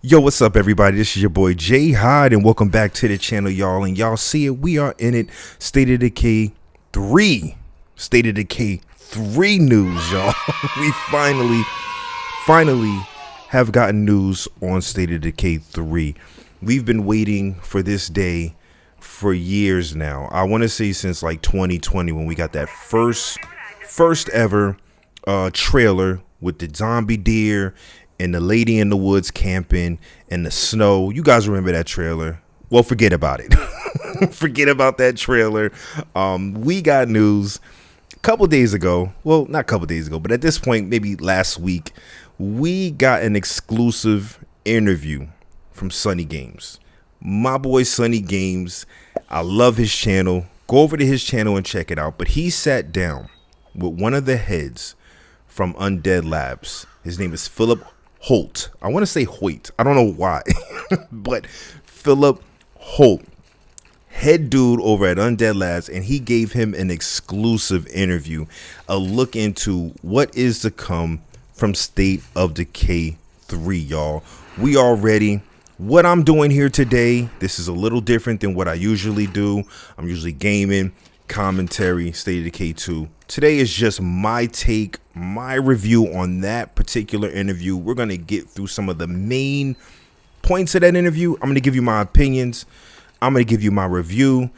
Yo, what's up, everybody? This is your boy Jay Hyde, and welcome back to the channel, y'all. And y'all see it, we are in it. State of Decay 3. State of Decay 3 news, y'all. We finally have gotten news on State of Decay 3. We've been waiting for this day for years now. I want to say since like 2020 when we got that first ever trailer with the zombie deer and the lady in the woods camping in the snow. You guys remember that trailer? Well, forget about it. Forget about that trailer. We got news a couple days ago. Well, not a couple days ago, but at this point, maybe last week, we got an exclusive interview from Sunny Games. My boy Sunny Games. I love his channel. Go over to his channel and check it out. But he sat down with one of the heads from Undead Labs. His name is Philip Holt. I want to say Hoyt. I don't know why, but Philip Holt, head dude over at Undead Labs, and he gave him an exclusive interview, a look into what is to come from State of Decay 3, y'all. We are ready. What I'm doing here today, this is a little different than what I usually do. I'm usually gaming, commentary, State of Decay 2. Today is just my take, my review on that particular interview. We're going to get through some of the main points of that interview. I'm going to give you my opinions. I'm going to give you my review.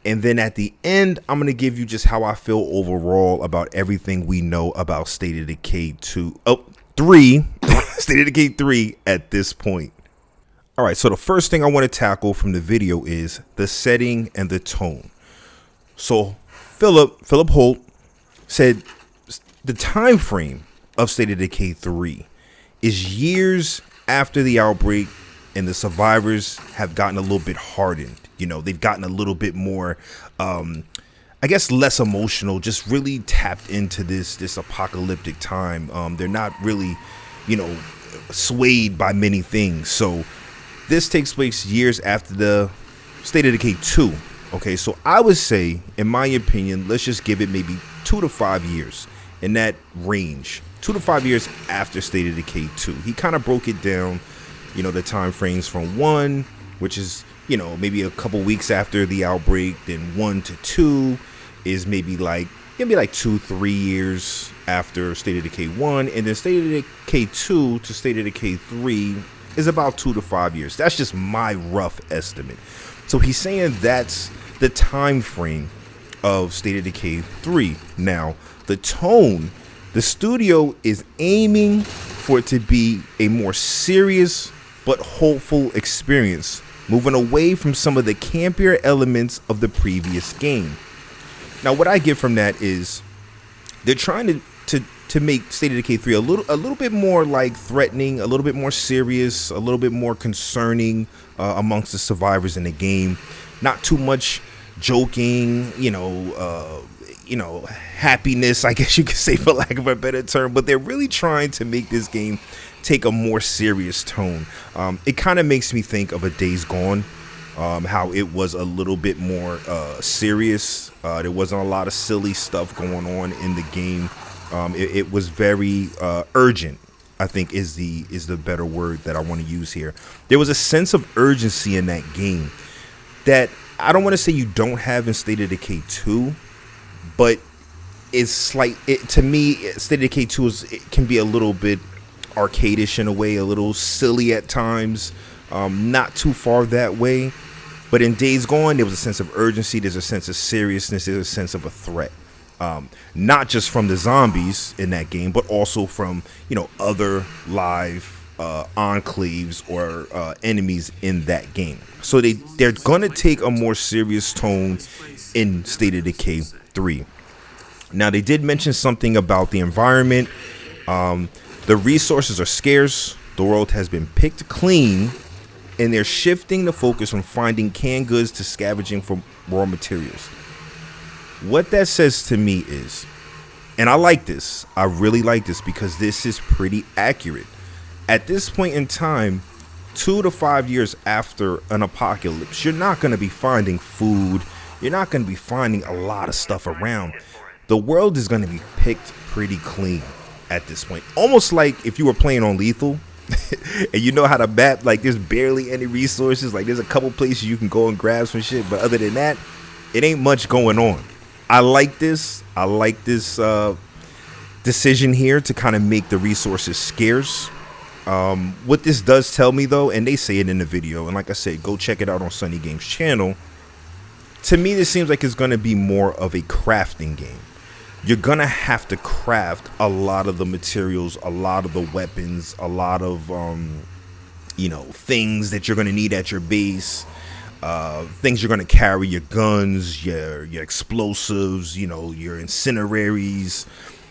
And then at the end, I'm going to give you just how I feel overall about everything we know about State of Decay 3. State of Decay 3 at this point. All right, so the first thing I want to tackle from the video is the setting and the tone. So Philip Holt said the time frame of State of Decay 3 is years after the outbreak, and the survivors have gotten a little bit hardened. You know, they've gotten a little bit more, I guess, less emotional, just really tapped into this apocalyptic time. They're not really, swayed by many things. So this takes place years after the State of Decay 2. Okay, so I would say, in my opinion, let's just give it maybe 2 to 5 years, in that range. 2 to 5 years after State of Decay 2. He kind of broke it down, the time frames from 1, which is, maybe a couple weeks after the outbreak. Then 1 to 2 is maybe like 2-3 years after State of Decay 1. And then State of Decay 2 to State of Decay 3 is about 2 to 5 years. That's just my rough estimate. So he's saying that's the time frame of State of Decay 3. Now, the tone, the studio is aiming for it to be a more serious but hopeful experience, moving away from some of the campier elements of the previous game. Now, what I get from that is they're trying to make State of Decay 3 a little bit more like threatening, a little bit more serious, a little bit more concerning amongst the survivors in the game. Not too much joking, happiness, I guess you could say, for lack of a better term. But they're really trying to make this game take a more serious tone. It kind of makes me think of a Days Gone, how it was a little bit more serious. There wasn't a lot of silly stuff going on in the game. It was very urgent, I think is the better word that I want to use here. There was a sense of urgency in that game that I don't want to say you don't have in State of Decay 2, but it's like, to me, State of Decay 2 can be a little bit arcadish in a way, a little silly at times, not too far that way. But in Days Gone, there was a sense of urgency, there's a sense of seriousness, there's a sense of a threat. Not just from the zombies in that game, but also from, other live enclaves or enemies in that game. So they're going to take a more serious tone in State of Decay 3. Now, they did mention something about the environment. The resources are scarce. The world has been picked clean, and they're shifting the focus from finding canned goods to scavenging for raw materials. What that says to me is, and I like this, I really like this because this is pretty accurate. At this point in time, 2 to 5 years after an apocalypse, you're not going to be finding food. You're not going to be finding a lot of stuff around. The world is going to be picked pretty clean at this point. Almost like if you were playing on Lethal And you know how to map, like there's barely any resources. Like there's a couple places you can go and grab some shit, but other than that, it ain't much going on. I like this. I like this decision here to kind of make the resources scarce. What this does tell me though, and they say it in the video, and like I said, go check it out on Sunny Games channel. To me, this seems like it's going to be more of a crafting game. You're going to have to craft a lot of the materials, a lot of the weapons, a lot of, you know, things that you're going to need at your base, things you're going to carry, your guns, your explosives, you know, your incineraries,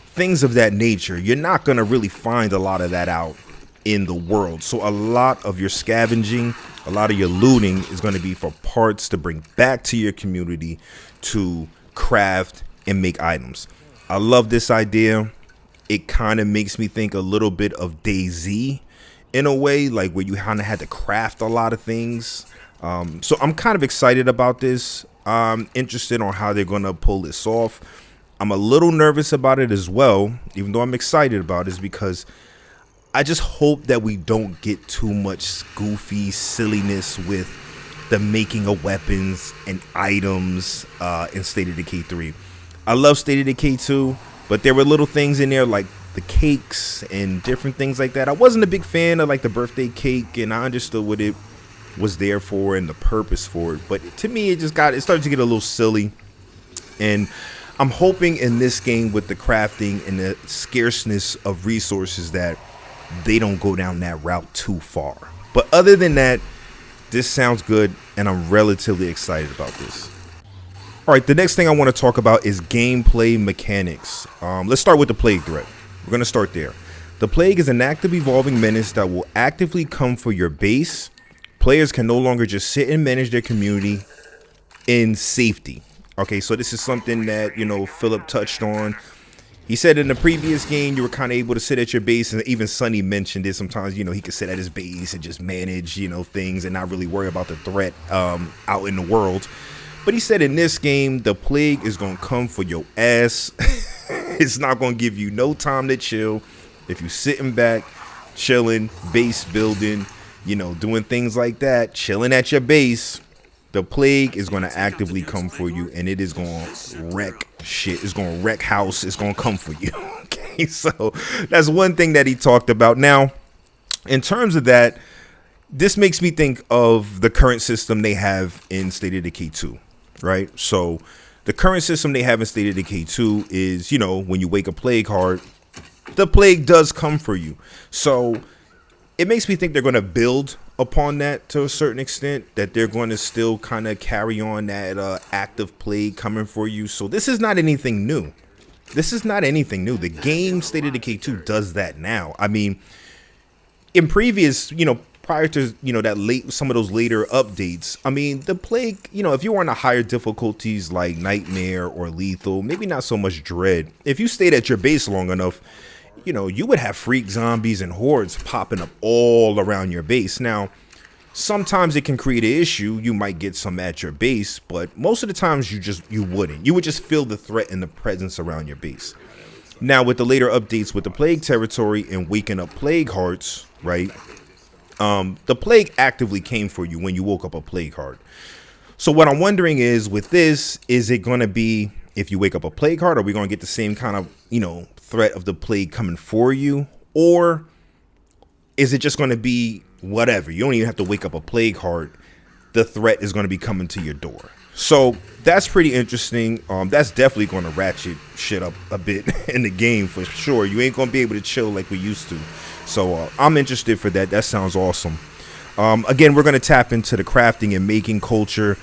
things of that nature. You're not going to really find a lot of that out in the world. So a lot of your scavenging, a lot of your looting is going to be for parts to bring back to your community to craft and make items. I love this idea. It kind of makes me think a little bit of DayZ in a way, like where you kind of had to craft a lot of things. So I'm kind of excited about this. I'm interested on how they're going to pull this off. I'm a little nervous about it as well, even though I'm excited about it, is because I just hope that we don't get too much goofy silliness with the making of weapons and items in State of Decay 3. I love State of Decay 2, but there were little things in there like the cakes and different things like that. I wasn't a big fan of like the birthday cake, and I understood what it was there for and the purpose for it. But to me, it started to get a little silly. And I'm hoping in this game with the crafting and the scarceness of resources that they don't go down that route too far. But other than that, this sounds good, and I'm relatively excited about this. All right, the next thing I want to talk about is gameplay mechanics. Let's start with the Plague threat. We're going to start there. The Plague is an active evolving menace that will actively come for your base. Players can no longer just sit and manage their community in safety. Okay, so this is something that, you know, Philip touched on. He said in the previous game you were kind of able to sit at your base, and even Sonny mentioned it. Sometimes, you know, he could sit at his base and just manage, you know, things and not really worry about the threat out in the world. But he said in this game, the Plague is going to come for your ass. It's not going to give you no time to chill. If you sitting back, chilling, base building, you know, doing things like that, chilling at your base, the Plague is going to actively come for you, and it is going to wreck shit. It's going to wreck house. It's going to come for you. Okay, so that's one thing that he talked about. Now, in terms of that, this makes me think of the current system they have in State of Decay 2, right? So the current system they have in State of Decay 2 is, you know, when you wake a Plague heart, the Plague does come for you. So it makes me think they're going to build upon that to a certain extent, that they're going to still kind of carry on that active Plague coming for you. So this is not anything new. This is not anything new. The game State of Decay 2 does that now. I mean, in previous, you know, prior to, you know, some of those later updates, I mean, the Plague, you know, if you were on the higher difficulties like Nightmare or Lethal, maybe not so much Dread, if you stayed at your base long enough, you know, you would have freak zombies and hordes popping up all around your base. Now, sometimes it can create an issue. You might get some at your base, but most of the times you wouldn't. You would just feel the threat and the presence around your base. Now, with the later updates with the Plague territory and waking up Plague hearts, right? The Plague actively came for you when you woke up a Plague heart. So what I'm wondering is, with this, is it going to be, if you wake up a Plague heart, are we going to get the same kind of, you know, threat of the Plague coming for you? Or is it just going to be whatever? You don't even have to wake up a Plague heart. The threat is going to be coming to your door. So that's pretty interesting. That's definitely going to ratchet shit up a bit in the game for sure. You ain't going to be able to chill like we used to. So I'm interested for that. That sounds awesome. Again, we're going to tap into the crafting and making culture.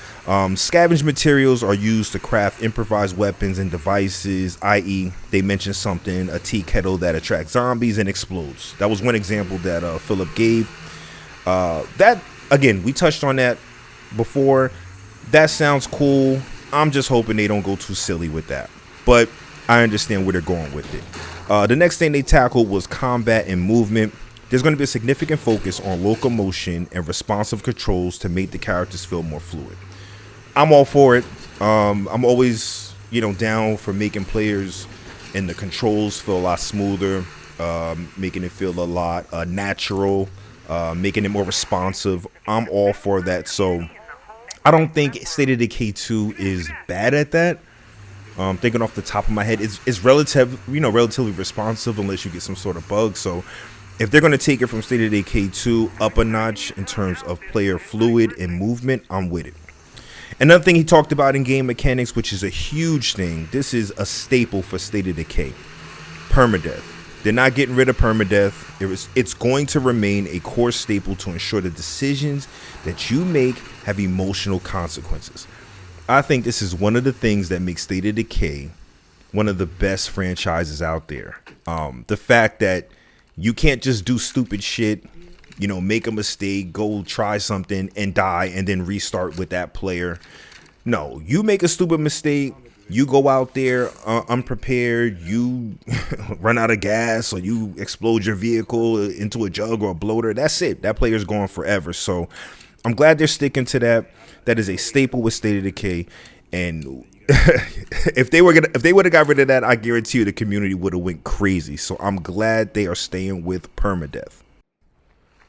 Scavenged materials are used to craft improvised weapons and devices, i.e. they mentioned something, a tea kettle that attracts zombies and explodes. That was one example that Philip gave. That, again, we touched on that before. That sounds cool. I'm just hoping they don't go too silly with that. But I understand where they're going with it. The next thing they tackled was combat and movement. There's going to be a significant focus on locomotion and responsive controls to make the characters feel more fluid. I'm all for it. I'm always, you know, down for making players and the controls feel a lot smoother. making it feel a lot natural, making it more responsive. I'm all for that. So I don't think State of Decay 2 is bad at that. Thinking off the top of my head, it's relatively responsive unless you get some sort of bug. So if they're going to take it from State of Decay 2 up a notch in terms of player fluid and movement, I'm with it. Another thing he talked about in game mechanics, which is a huge thing, this is a staple for State of Decay: permadeath. They're not getting rid of permadeath. It's going to remain a core staple to ensure the decisions that you make have emotional consequences. I think this is one of the things that makes State of Decay one of the best franchises out there. The fact that you can't just do stupid shit, make a mistake, go try something and die and then restart with that player. No, you make a stupid mistake, you go out there unprepared, you run out of gas or you explode your vehicle into a jug or a bloater. That's it. That player's gone forever. So I'm glad they're sticking to that. That is a staple with State of Decay. And if they would have got rid of that, I guarantee you the community would have went crazy. So I'm glad they are staying with permadeath.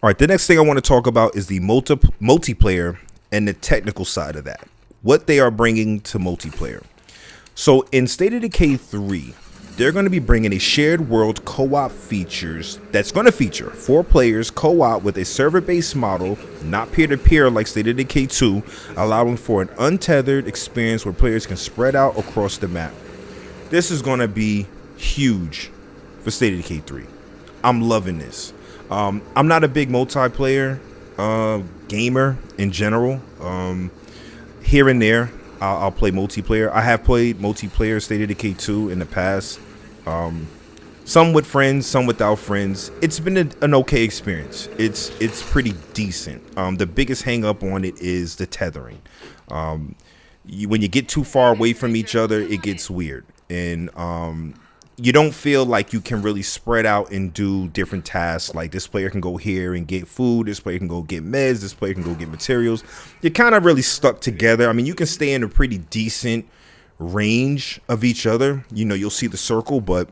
All right, the next thing I want to talk about is the multiplayer and the technical side of that. What they are bringing to multiplayer. So in State of Decay 3, they're going to be bringing a shared world co-op features that's going to feature 4 players co-op with a server-based model, not peer-to-peer like State of Decay 2, allowing for an untethered experience where players can spread out across the map. This is going to be huge for State of Decay 3. I'm loving this. I'm not a big multiplayer gamer in general. Here and there, I'll play multiplayer. I have played multiplayer State of Decay 2 in the past. Some with friends, some without friends. It's been an okay experience. It's pretty decent. The biggest hang up on it is the tethering. When you get too far away from each other, it gets weird. And you don't feel like you can really spread out and do different tasks. Like this player can go here and get food. This player can go get meds. This player can go get materials. You're kind of really stuck together. I mean, you can stay in a pretty decent range of each other. You'll see the circle, but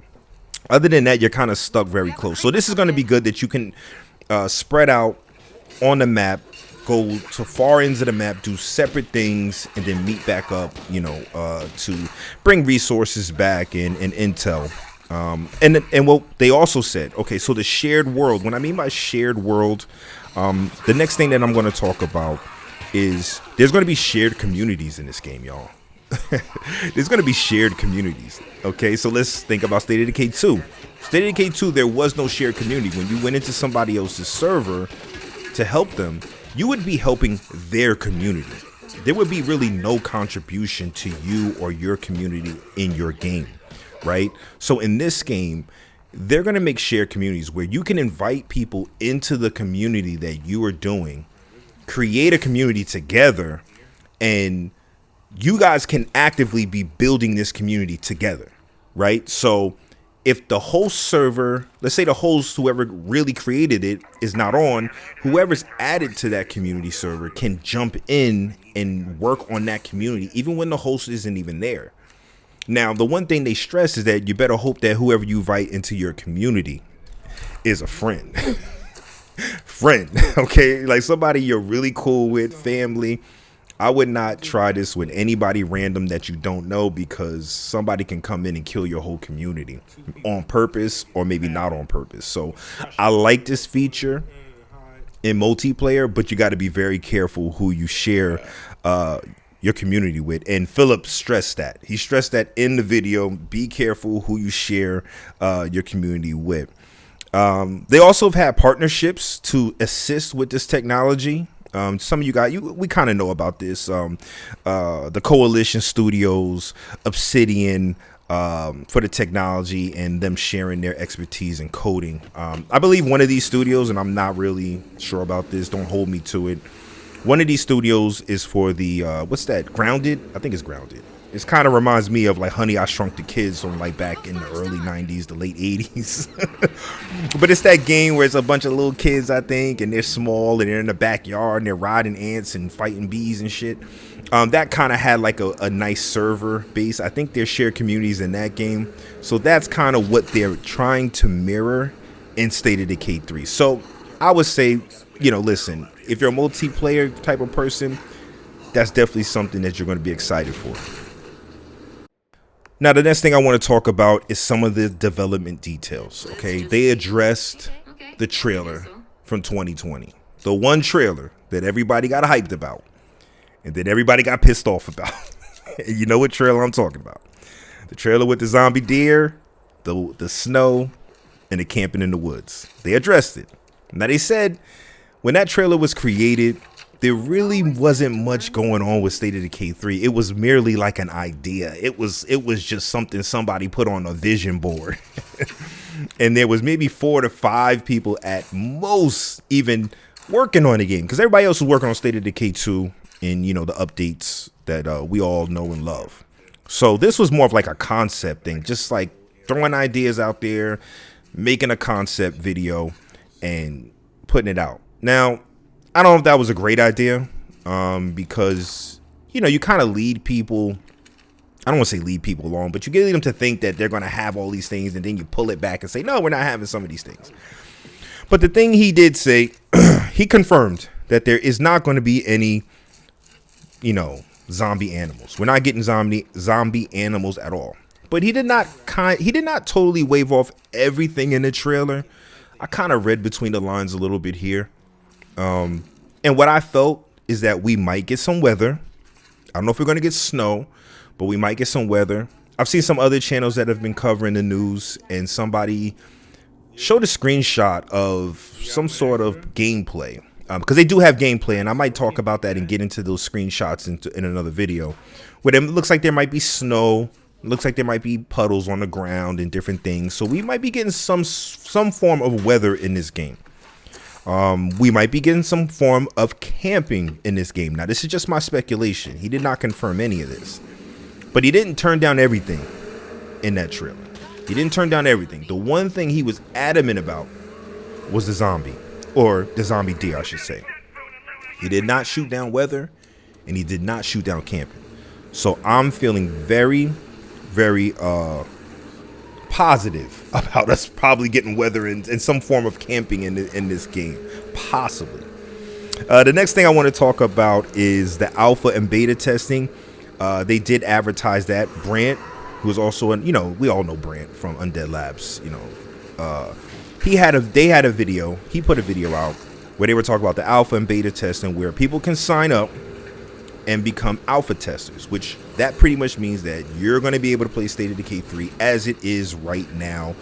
other than that, you're kind of stuck very close. So this is going to be good that you can spread out on the map, go to far ends of the map, do separate things, and then meet back up, to bring resources back and intel. And what they also said, okay, so the shared world, when I mean by shared world, the next thing that I'm going to talk about is there's going to be shared communities in this game, y'all. There's going to be shared communities. Okay, so let's think about State of Decay 2. State of Decay 2, there was no shared community. When you went into somebody else's server to help them, you would be helping their community. There would be really no contribution to you or your community in your game, right? So in this game, they're going to make shared communities where you can invite people into the community that you are doing, create a community together, and you guys can actively be building this community together, right? So if the host server, let's say the host, whoever really created it, is not on, whoever's added to that community server can jump in and work on that community, even when the host isn't even there. Now, the one thing they stress is that you better hope that whoever you invite into your community is a friend. Okay? Like somebody you're really cool with, family. I would not try this with anybody random that you don't know, because somebody can come in and kill your whole community on purpose or maybe not on purpose. So I like this feature in multiplayer, but you got to be very careful who you share your community with. And Philip stressed that. He stressed that in the video. Be careful who you share your community with. They also have had partnerships to assist with this technology. Some of you guys, we kind of know about this. The Coalition Studios, Obsidian, for the technology, and them sharing their expertise in coding. I believe one of these studios, and I'm not really sure about this, don't hold me to it. One of these studios is for the, what's that, Grounded? I think it's Grounded. It kind of reminds me of like Honey, I Shrunk the Kids from like back in the early 90s, the late 80s. But it's that game where it's a bunch of little kids, I think, and they're small and they're in the backyard and they're riding ants and fighting bees and shit. That kind of had like a nice server base. I think there's shared communities in that game. So that's kind of what they're trying to mirror in State of Decay 3. So I would say, listen, if you're a multiplayer type of person, that's definitely something that you're going to be excited for. Now, the next thing I want to talk about is some of the development details. Okay, they addressed the trailer from 2020. The one trailer that everybody got hyped about. And then everybody got pissed off about. You know what trailer I'm talking about. The trailer with the zombie deer, the snow, and the camping in the woods. They addressed it. Now they said when that trailer was created, there really wasn't much going on with State of Decay 3. It was merely like an idea. It was just something somebody put on a vision board. And there was maybe 4 to 5 people at most even working on the game. Because everybody else was working on State of Decay 2. And, the updates that we all know and love. So this was more of like a concept thing, just like throwing ideas out there, making a concept video and putting it out. Now, I don't know if that was a great idea because, you kind of lead people. I don't want to say lead people along, but you get them to think that they're going to have all these things. And then you pull it back and say, no, we're not having some of these things. But the thing he did say, he confirmed that there is not going to be any zombie animals. We're not getting zombie animals at all. But he did not totally wave off everything in the trailer. I kind of read between the lines a little bit here. And what I felt is that we might get some weather. I don't know if we're going to get snow, but we might get some weather. I've seen some other channels that have been covering the news, and somebody showed a screenshot of some sort of gameplay. Because they do have gameplay, and I might talk about that and get into those screenshots in another video. Where it looks like there might be snow, it looks like there might be puddles on the ground and different things. So we might be getting some form of weather in this game. We might be getting some form of camping in this game. Now, this is just my speculation. He did not confirm any of this. But he didn't turn down everything in that trailer. He didn't turn down everything. The one thing he was adamant about was the zombie. Or the zombie deer, I should say. He did not shoot down weather, and he did not shoot down camping. So I'm feeling very, very positive about us probably getting weather and some form of camping in this game. Possibly. The next thing I want to talk about is the alpha and beta testing. They did advertise that. Brant, who is also we all know Brant from Undead Labs, they had a video. He put a video out where they were talking about the alpha and beta testing, where people can sign up and become alpha testers, which that pretty much means that you're going to be able to play State of Decay 3 as it is right now,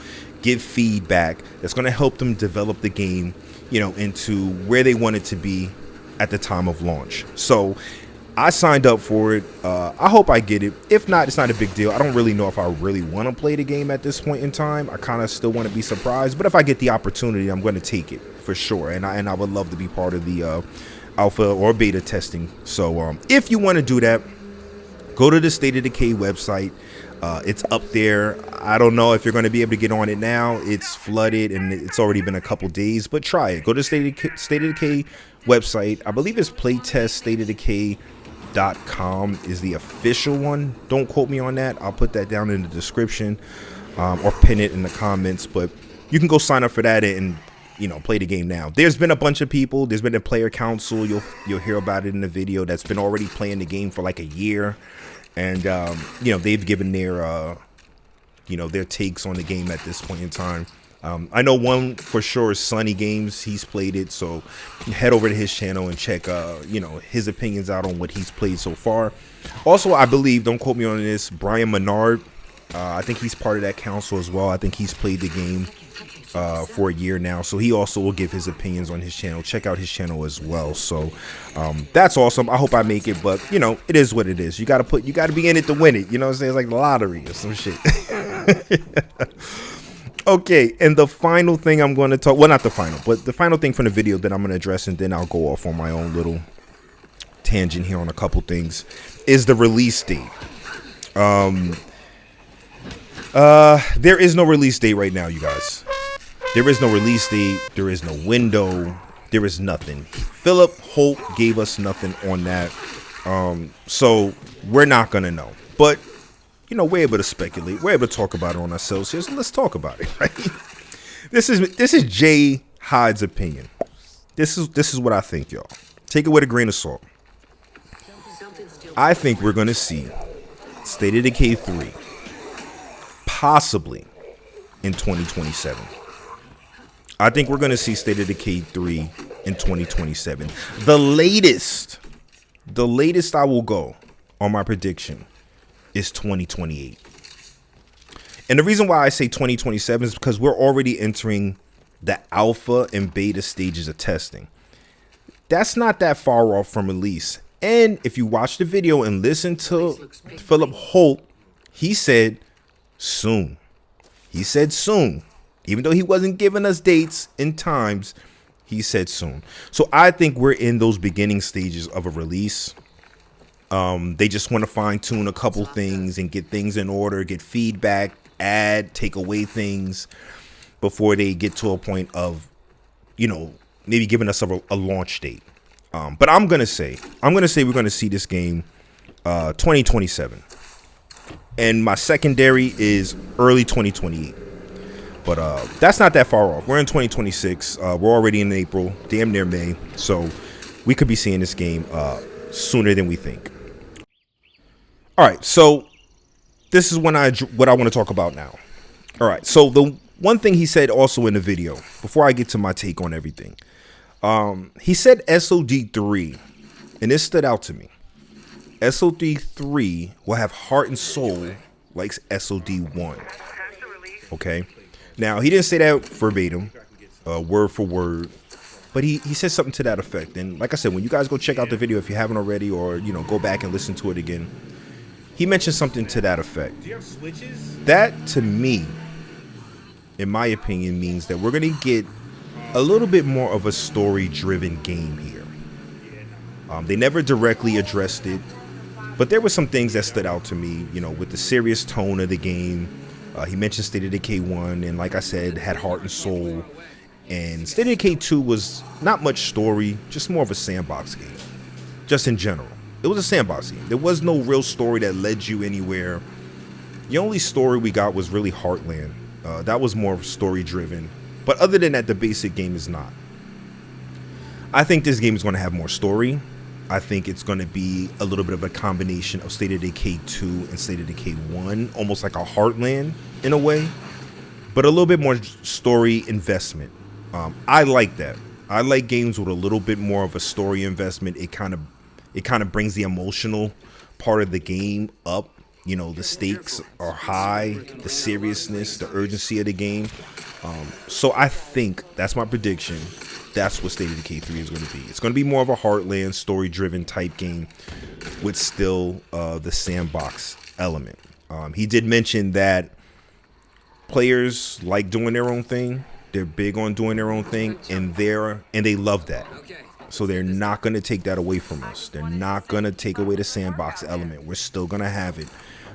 give feedback that's going to help them develop the game, into where they want it to be at the time of launch. So I signed up for it. I hope I get it. If not, it's not a big deal. I don't really know if I really want to play the game at this point in time. I kind of still want to be surprised. But if I get the opportunity, I'm going to take it for sure. And I would love to be part of the alpha or beta testing. So if you want to do that, go to the State of Decay website. It's up there. I don't know if you're going to be able to get on it now. It's flooded and it's already been a couple days. But try it. Go to State of Decay website. I believe it's Playtest State of Decay.com is the official one. Don't quote me on that. I'll put that down in the description or pin it in the comments. But you can go sign up for that and play the game now. There's been a bunch of people. There's been a player council. You'll hear about it in the video. That's been already playing the game for like a year, and they've given their their takes on the game at this point in time. I know one for sure is Sunny Games. He's played it, so head over to his channel and check his opinions out on what he's played so far. Also, I believe, don't quote me on this, Brian Menard, I think he's part of that council as well. I think he's played the game for a year now, so he also will give his opinions on his channel. Check out his channel as well. So that's awesome. I hope I make it, but it is what it is. You gotta be in it to win it. You know what I'm saying? It's like the lottery or some shit. Okay, and the final thing I'm going to talk, well, not the final, but the final thing from the video that I'm going to address, and then I'll go off on my own little tangent here on a couple things, is the release date. There is no release date right now, you guys. There is no release date. There is no window. There is nothing. Philip Holt gave us nothing on that. So we're not gonna know, but you know, we're able to speculate. We're able to talk about it on ourselves here. So let's talk about it. Right? This is Jay Hyde's opinion. This is what I think, y'all. Take it with a grain of salt. I think we're gonna see State of Decay 3 possibly in 2027. I think we're gonna see State of Decay 3 in 2027. The latest I will go on my prediction is 2028. And the reason why I say 2027 is because we're already entering the alpha and beta stages of testing. That's not that far off from release. And if you watch the video and listen to Philip Holt, he said soon. He said soon. Even though he wasn't giving us dates and times, he said soon. So I think we're in those beginning stages of a release. They just want to fine tune a couple things and get things in order, get feedback, add, take away things before they get to a point of, you know, maybe giving us a launch date. But I'm gonna say we're gonna see this game 2027, and my secondary is early 2028. But that's not that far off. We're in 2026. We're already in April, damn near May, so we could be seeing this game sooner than we think. All right, so this is what I want to talk about now. All right, so the one thing he said also in the video, before I get to my take on everything, he said SOD3, and this stood out to me. SOD3 will have heart and soul like SOD1. Okay, now he didn't say that verbatim, word for word, but he said something to that effect. And like I said, when you guys go check out the video, if you haven't already, or you know, go back and listen to it again, he mentioned something to that effect. Do you have switches? That, to me, in my opinion, means that we're going to get a little bit more of a story-driven game here. They never directly addressed it, but there were some things that stood out to me, you know, with the serious tone of the game. He mentioned State of Decay 1, and like I said, had heart and soul. And State of Decay 2 was not much story, just more of a sandbox game, just in general. It was a sandbox game. There was no real story that led you anywhere. The only story we got was really Heartland. That was more story driven. But other than that, the basic game is not. I think this game is going to have more story. I think it's going to be a little bit of a combination of State of Decay 2 and State of Decay 1. Almost like a Heartland in a way. But a little bit more story investment. I like that. I like games with a little bit more of a story investment. It kind of brings the emotional part of the game up. You know, the stakes are high, the seriousness, the urgency of the game. So I think that's my prediction. That's what State of Decay 3 is going to be. It's going to be more of a Heartland, story-driven type game with still the sandbox element. He did mention that players like doing their own thing. They're big on doing their own thing, and they love that. So they're not going to take that away from us. They're not going to take away the sandbox element. We're still going to have it.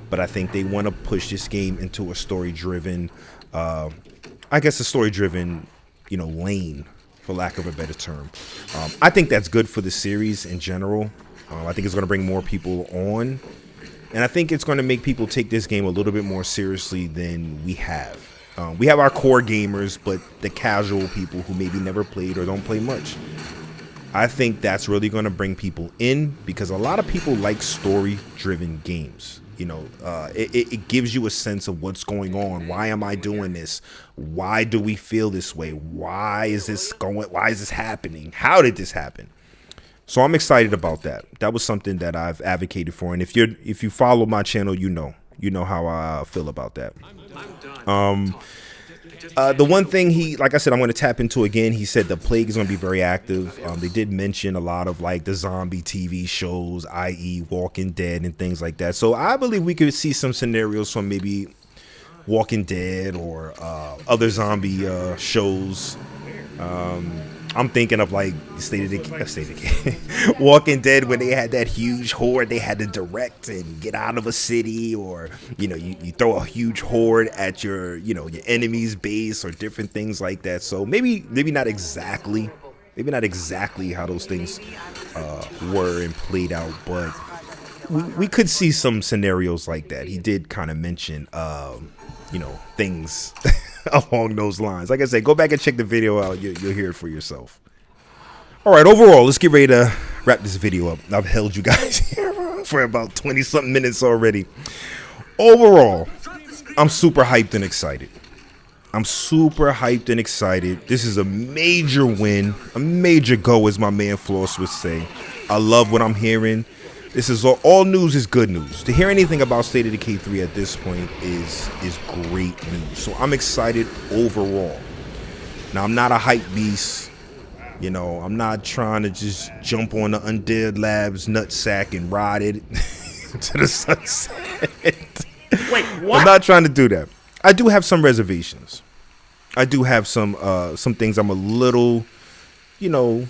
But I think they want to push this game into a story-driven, I guess a story-driven, you know, lane, for lack of a better term. I think that's good for the series in general. I think it's going to bring more people on. And I think it's going to make people take this game a little bit more seriously than we have. We have our core gamers, but the casual people who maybe never played or don't play much. I think that's really going to bring people in because a lot of people like story-driven games. You know, it gives you a sense of what's going on. Why am I doing this? Why do we feel this way? Why is this happening? How did this happen? So I'm excited about that. That was something that I've advocated for. And if you follow my channel, you know how I feel about that. The one thing like I said, I'm going to tap into again. He said the plague is going to be very active. They did mention a lot of like the zombie TV shows, i.e. Walking Dead and things like that. So I believe we could see some scenarios from maybe Walking Dead or other zombie shows. I'm thinking of like State of Decay, Walking Dead, when they had that huge horde they had to direct and get out of a city, or you know, you throw a huge horde at your enemy's base or different things like that. So maybe not exactly Maybe not exactly how those things were and played out, but we could see some scenarios like that. He did kind of mention, you know, things along those lines. Like I said, go back and check the video out. You'll hear it for yourself. All right, overall, let's get ready to wrap this video up. I've held you guys here for about 20-something minutes already. Overall, I'm super hyped and excited. I'm super hyped and excited. This is a major win, a major go, as my man Floss would say. I love what I'm hearing. This is all news is good news. To hear anything about State of Decay 3 at this point is great news. So I'm excited overall. Now, I'm not a hype beast. You know, I'm not trying to just jump on the Undead Labs nutsack and ride it to the sunset. Wait, what? I'm not trying to do that. I do have some reservations. I do have some things I'm a little, you know,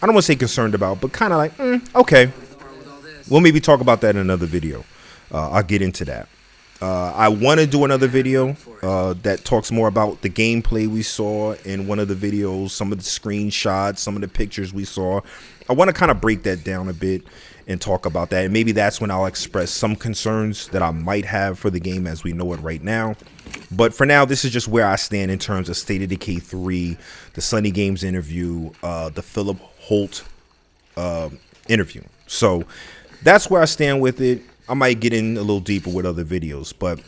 I don't want to say concerned about, but kind of like, okay. We'll maybe talk about that in another video. I'll get into that. I want to do another video that talks more about the gameplay we saw in one of the videos, some of the screenshots, some of the pictures we saw. I want to kind of break that down a bit and talk about that. And maybe that's when I'll express some concerns that I might have for the game as we know it right now. But for now, this is just where I stand in terms of State of Decay 3, the Sunny Games interview, the Philip Holt interview. So that's where I stand with it. I might get in a little deeper with other videos, but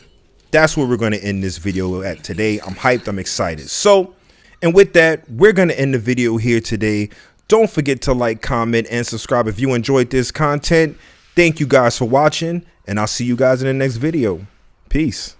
that's where we're going to end this video at today. I'm hyped. I'm excited. So, and with that, we're going to end the video here today. Don't forget to like, comment, and subscribe if you enjoyed this content. Thank you guys for watching, and I'll see you guys in the next video. Peace.